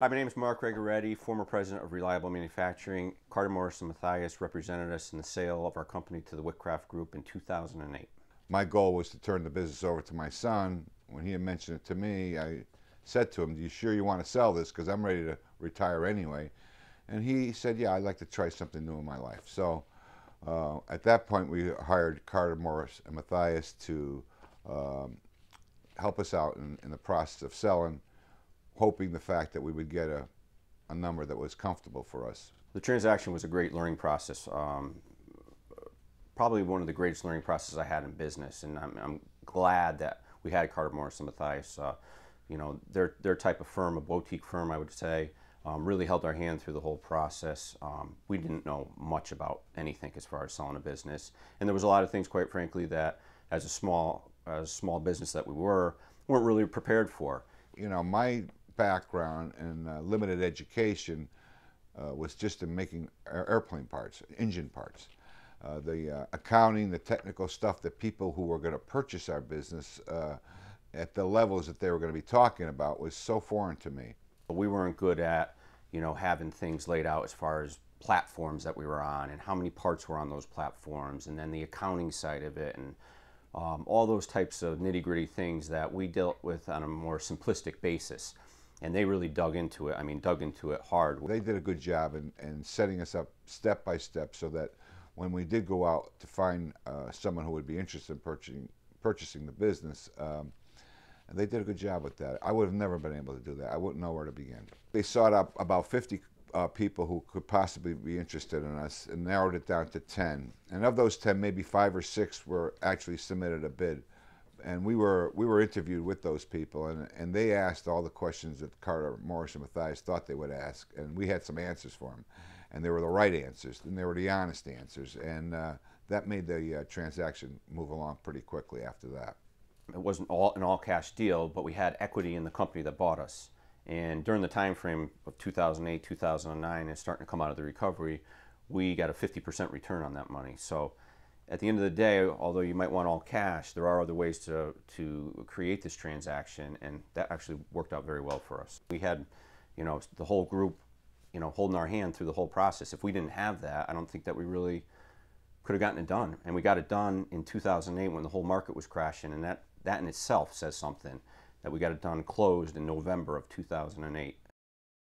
Hi, my name is Mark Gregoretti, former president of Reliable Manufacturing. Carter Morris and Matthias represented us in the sale of our company to the Whitcraft Group in 2008. My goal was to turn the business over to my son. When he had mentioned it to me, I said to him, "Do you sure you want to sell this? Because I'm ready to retire anyway." And he said, "Yeah, I'd like to try something new in my life." So at that point, we hired Carter Morris and Matthias to um, help us out in the process of selling, hoping the fact that we would get a number that was comfortable for us. The transaction was a great learning process, probably one of the greatest learning processes I had in business, and I'm glad that we had Carter Morris and Matthias. Their type of firm, a boutique firm, I would say, really held our hand through the whole process. We didn't know much about anything as far as selling a business, and there was a lot of things, quite frankly, that as a small business that we weren't really prepared for. You know, my background in limited education was just in making airplane parts, engine parts. The accounting, the technical stuff that people who were going to purchase our business at the levels that they were going to be talking about was so foreign to me. We weren't good at, having things laid out as far as platforms that we were on and how many parts were on those platforms, and then the accounting side of it, and all those types of nitty-gritty things that we dealt with on a more simplistic basis. And they really dug into it. I mean, dug into it hard. They did a good job in setting us up step by step so that when we did go out to find someone who would be interested in purchasing the business, they did a good job with that. I would have never been able to do that. I wouldn't know where to begin. They sought out about 50 people who could possibly be interested in us and narrowed it down to 10. And of those 10, maybe 5 or 6 were actually submitted a bid. And we were interviewed with those people, and they asked all the questions that Carter Morris and Matthias thought they would ask, and we had some answers for them, and they were the right answers, and they were the honest answers, and that made the transaction move along pretty quickly after that. It wasn't an all-cash deal, but we had equity in the company that bought us. And during the time frame of 2008, 2009, and starting to come out of the recovery, we got a 50% return on that money. So at the end of the day, although you might want all cash, there are other ways to create this transaction, and that actually worked out very well for us. We had, the whole group, holding our hand through the whole process. If we didn't have that, I don't think that we really could have gotten it done. And we got it done in 2008 when the whole market was crashing, and that in itself says something, that we got it done closed in November of 2008.